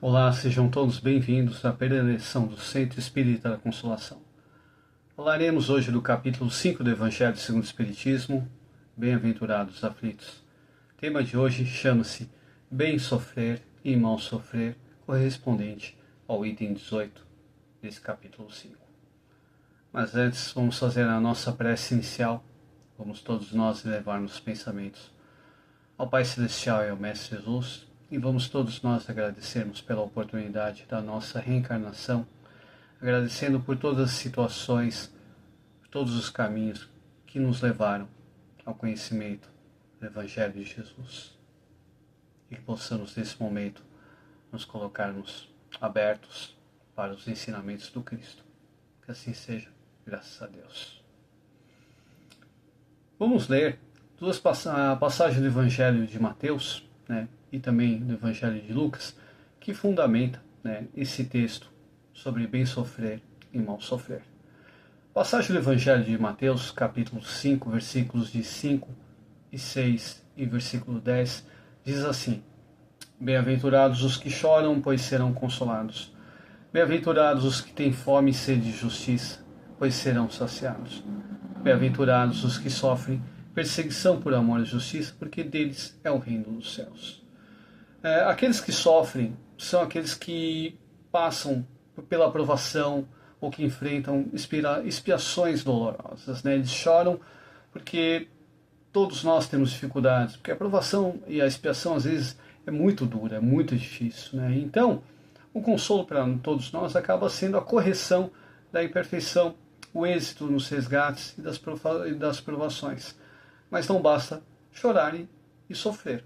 Olá, sejam todos bem-vindos à preleção do Centro Espírita da Consolação. Falaremos hoje do capítulo 5 do Evangelho segundo o Espiritismo, Bem-aventurados aflitos. O tema de hoje chama-se Bem sofrer e mal sofrer, correspondente ao item 18 desse capítulo 5. Mas antes, vamos fazer a nossa prece inicial. Vamos todos nós elevar nos pensamentos ao Pai Celestial e ao Mestre Jesus, e vamos todos nós agradecermos pela oportunidade da nossa reencarnação, agradecendo por todas as situações, por todos os caminhos que nos levaram ao conhecimento do Evangelho de Jesus. E que possamos nesse momento nos colocarmos abertos para os ensinamentos do Cristo. Que assim seja, graças a Deus. Vamos ler a passagem do Evangelho de Mateus, e também do Evangelho de Lucas, que fundamenta esse texto sobre bem sofrer e mal sofrer. Passagem do Evangelho de Mateus, capítulo 5, versículos de 5 e 6 e versículo 10, diz assim: Bem-aventurados os que choram, pois serão consolados. Bem-aventurados os que têm fome e sede de justiça, pois serão saciados. Bem-aventurados os que sofrem perseguição por amor à justiça, porque deles é o reino dos céus. Aqueles que sofrem são aqueles que passam pela provação ou que enfrentam expiações dolorosas. Eles choram porque todos nós temos dificuldades, porque a provação e a expiação às vezes é muito dura, é muito difícil. Então, o consolo para todos nós acaba sendo a correção da imperfeição, o êxito nos resgates e das provações. Mas não basta chorar e sofrer.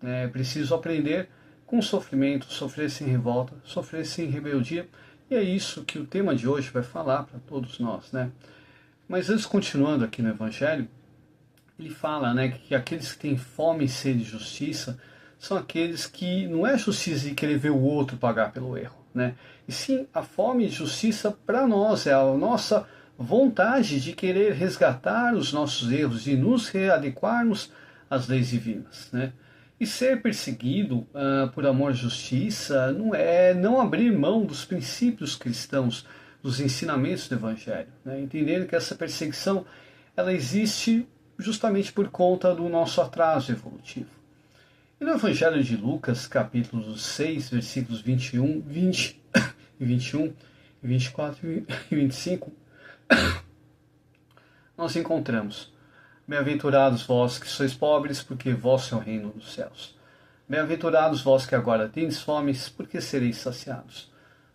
É preciso aprender com o sofrimento, sofrer sem revolta, sofrer sem rebeldia. E é isso que o tema de hoje vai falar para todos nós. Mas antes, continuando aqui no Evangelho, ele fala que aqueles que têm fome e sede de justiça são aqueles que não é justiça de querer ver o outro pagar pelo erro. E sim, a fome e justiça para nós é a nossa vontade de querer resgatar os nossos erros, de nos readequarmos às leis divinas. E ser perseguido por amor à justiça não é não abrir mão dos princípios cristãos, dos ensinamentos do Evangelho. Entendendo que essa perseguição ela existe justamente por conta do nosso atraso evolutivo. E no Evangelho de Lucas, capítulo 6, versículos 21, 20 e 21, 24 e 25, nós encontramos: Bem-aventurados vós que sois pobres, porque vosso é o reino dos céus. Bem-aventurados vós que agora tendes fome, porque sereis saciados.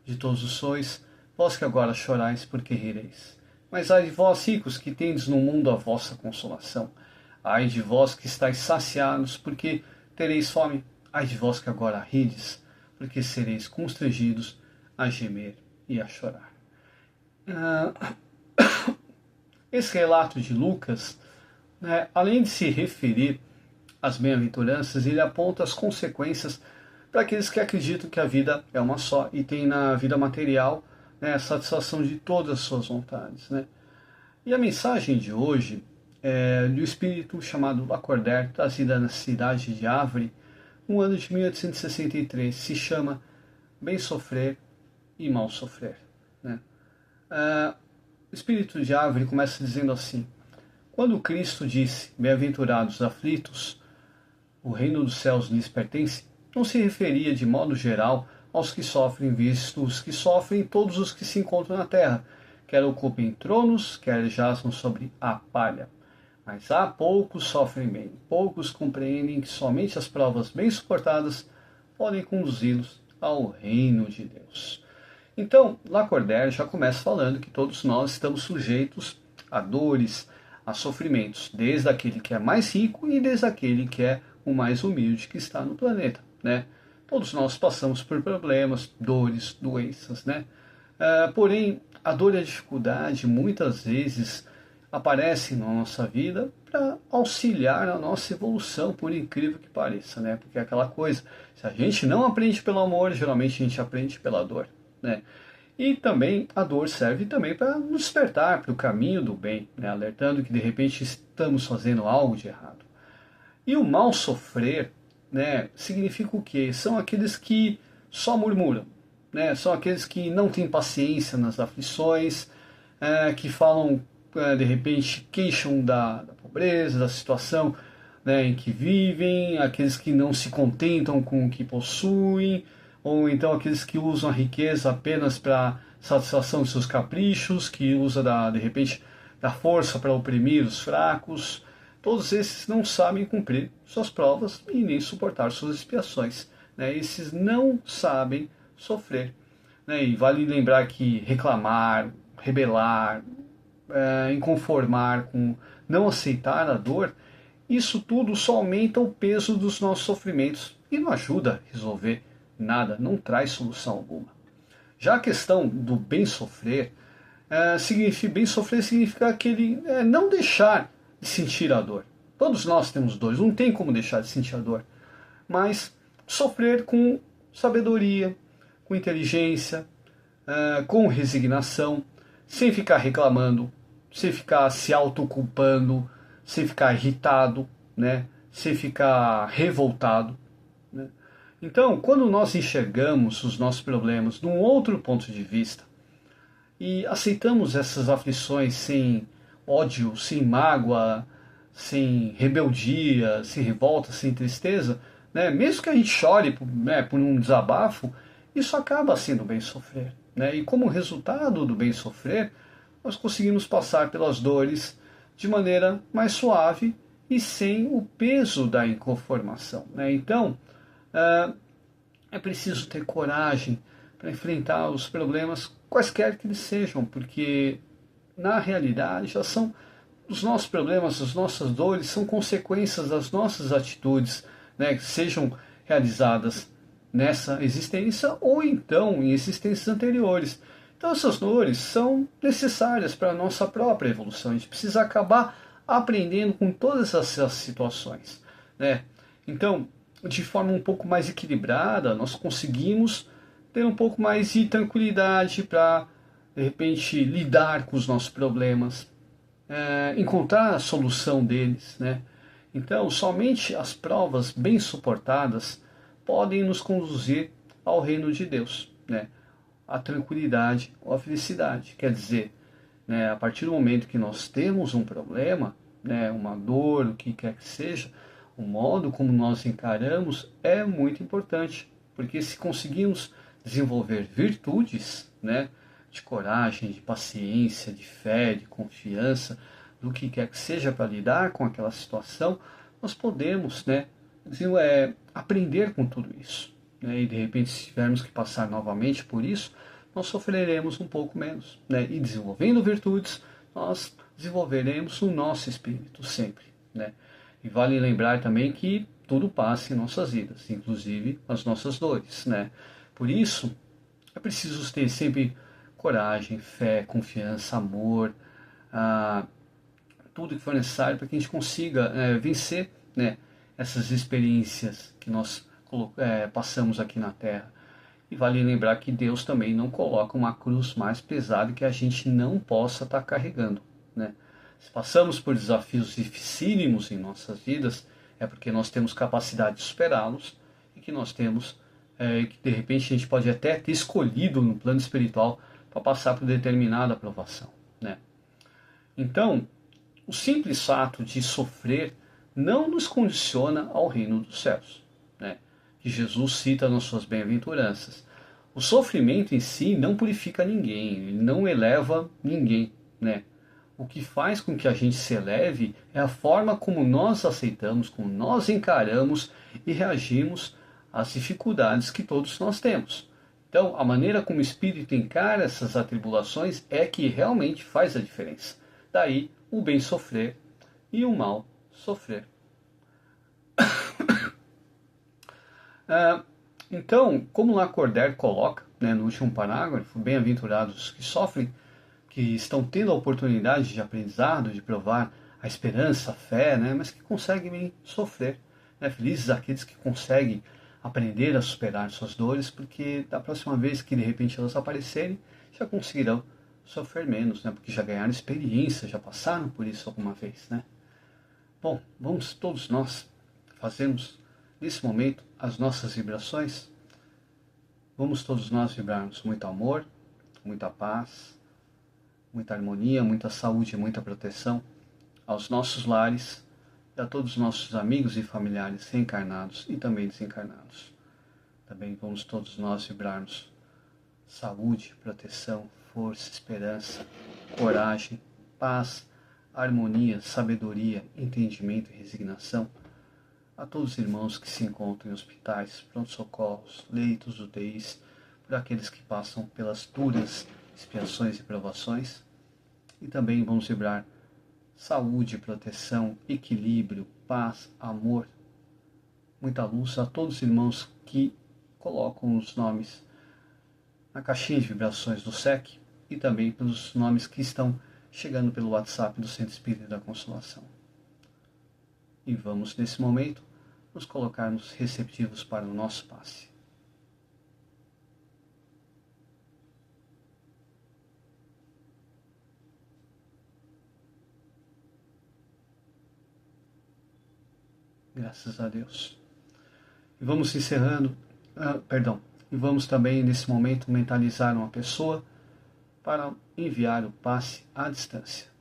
De todos os sois, vós que agora chorais, porque rireis. Mas ai de vós, ricos, que tendes no mundo a vossa consolação. Ai de vós que estáis saciados, porque tereis fome. Ai de vós que agora rides, porque sereis constrangidos a gemer e a chorar. Esse relato de Lucas, além de se referir às bem-aventuranças, ele aponta as consequências para aqueles que acreditam que a vida é uma só e tem na vida material a satisfação de todas as suas vontades. E a mensagem de hoje é de um espírito chamado Lacordaire, trazida na cidade de Havre, no ano de 1863, se chama Bem Sofrer e Mal Sofrer. O espírito de Havre começa dizendo assim: Quando Cristo disse, bem-aventurados aflitos, o reino dos céus lhes pertence, não se referia de modo geral aos que sofrem, visto os que sofrem todos os que se encontram na terra, quer ocupem tronos, quer jazam sobre a palha. Mas há poucos sofrem bem, poucos compreendem que somente as provas bem suportadas podem conduzi-los ao reino de Deus. Então, Lacordaire já começa falando que todos nós estamos sujeitos a dores, a sofrimentos, desde aquele que é mais rico e desde aquele que é o mais humilde que está no planeta. Todos nós passamos por problemas, dores, doenças. Porém, a dor e a dificuldade muitas vezes aparecem na nossa vida para auxiliar a nossa evolução, por incrível que pareça. Porque é aquela coisa, se a gente não aprende pelo amor, geralmente a gente aprende pela dor. E também a dor serve também para nos despertar para o caminho do bem, alertando que de repente estamos fazendo algo de errado. E o mal sofrer significa o quê? São aqueles que só murmuram, né? São aqueles que não têm paciência nas aflições, que falam, de repente, queixam da pobreza, da situação, né, em que vivem, aqueles que não se contentam com o que possuem, ou então aqueles que usam a riqueza apenas para satisfação de seus caprichos, que usa de repente da força para oprimir os fracos. Todos esses não sabem cumprir suas provas e nem suportar suas expiações, né? Esses não sabem sofrer, né? E vale lembrar que reclamar, rebelar, inconformar com não aceitar a dor, isso tudo só aumenta o peso dos nossos sofrimentos e não ajuda a resolver nada, não traz solução alguma. Já a questão do bem sofrer, bem sofrer significa aquele não deixar de sentir a dor. Todos nós temos dores, não tem como deixar de sentir a dor, mas sofrer com sabedoria, com inteligência, com resignação, sem ficar reclamando, sem ficar se autoculpando, sem ficar irritado, né? Sem ficar revoltado, né? Então, quando nós enxergamos os nossos problemas de um outro ponto de vista e aceitamos essas aflições sem ódio, sem mágoa, sem rebeldia, sem revolta, sem tristeza, né? Mesmo que a gente chore, né, por um desabafo, isso acaba sendo bem sofrer, né? E como resultado do bem sofrer, nós conseguimos passar pelas dores de maneira mais suave e sem o peso da inconformação, né? Então, é preciso ter coragem para enfrentar os problemas, quaisquer que eles sejam, porque na realidade já são os nossos problemas, as nossas dores, são consequências das nossas atitudes, né, que sejam realizadas nessa existência ou então em existências anteriores. Então essas dores são necessárias para a nossa própria evolução. A gente precisa acabar aprendendo com todas essas situações, né? Então, de forma um pouco mais equilibrada, nós conseguimos ter um pouco mais de tranquilidade para, de repente, lidar com os nossos problemas, encontrar a solução deles, né? Então, somente as provas bem suportadas podem nos conduzir ao reino de Deus, né? A tranquilidade ou a felicidade. Quer dizer, né, a partir do momento que nós temos um problema, né, uma dor, o que quer que seja, o modo como nós encaramos é muito importante, porque se conseguimos desenvolver virtudes, né, de coragem, de paciência, de fé, de confiança, do que quer que seja para lidar com aquela situação, nós podemos, né, aprender com tudo isso, né, e de repente se tivermos que passar novamente por isso, nós sofreremos um pouco menos, né, e desenvolvendo virtudes, nós desenvolveremos o nosso espírito sempre, né. E vale lembrar também que tudo passa em nossas vidas, inclusive as nossas dores, né? Por isso, é preciso ter sempre coragem, fé, confiança, amor, tudo que for necessário para que a gente consiga vencer, né, essas experiências que nós passamos aqui na Terra. E vale lembrar que Deus também não coloca uma cruz mais pesada que a gente não possa estar carregando, né? Se passamos por desafios dificílimos em nossas vidas, é porque nós temos capacidade de superá-los e que nós temos, que de repente a gente pode até ter escolhido no plano espiritual para passar por determinada aprovação, né? Então, o simples fato de sofrer não nos condiciona ao reino dos céus, né? Que Jesus cita nas suas bem-aventuranças. O sofrimento em si não purifica ninguém, ele não eleva ninguém, né? O que faz com que a gente se eleve é a forma como nós aceitamos, como nós encaramos e reagimos às dificuldades que todos nós temos. Então, a maneira como o espírito encara essas atribulações é que realmente faz a diferença. Daí, o bem sofrer e o mal sofrer. Então, como Lacordaire coloca, né, no último parágrafo, bem-aventurados que sofrem, que estão tendo a oportunidade de aprendizado, de provar a esperança, a fé, né, mas que conseguem sofrer, né? Felizes aqueles que conseguem aprender a superar suas dores, porque da próxima vez que de repente elas aparecerem, já conseguirão sofrer menos, né? Porque já ganharam experiência, já passaram por isso alguma vez, né? Bom, vamos todos nós fazermos nesse momento as nossas vibrações Vamos todos nós vibrarmos muito amor, muita paz, muita harmonia, muita saúde e muita proteção aos nossos lares e a todos os nossos amigos e familiares reencarnados e também desencarnados. Também vamos todos nós vibrarmos saúde, proteção, força, esperança, coragem, paz, harmonia, sabedoria, entendimento e resignação a todos os irmãos que se encontram em hospitais, pronto-socorros, leitos, UTIs, por aqueles que passam pelas duras expiações e provações. E também vamos vibrar saúde, proteção, equilíbrio, paz, amor, muita luz a todos os irmãos que colocam os nomes na caixinha de vibrações do SEC e também pelos nomes que estão chegando pelo WhatsApp do Centro Espírita da Consolação. E vamos, nesse momento, nos colocarmos receptivos para o nosso passe. Graças a Deus. E vamos encerrando, e vamos também, nesse momento, mentalizar uma pessoa para enviar o passe à distância.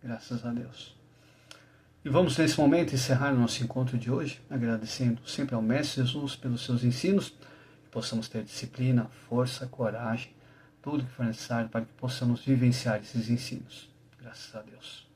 Graças a Deus. E vamos nesse momento encerrar o nosso encontro de hoje, agradecendo sempre ao Mestre Jesus pelos seus ensinos, que possamos ter disciplina, força, coragem, tudo que for necessário para que possamos vivenciar esses ensinos. Graças a Deus.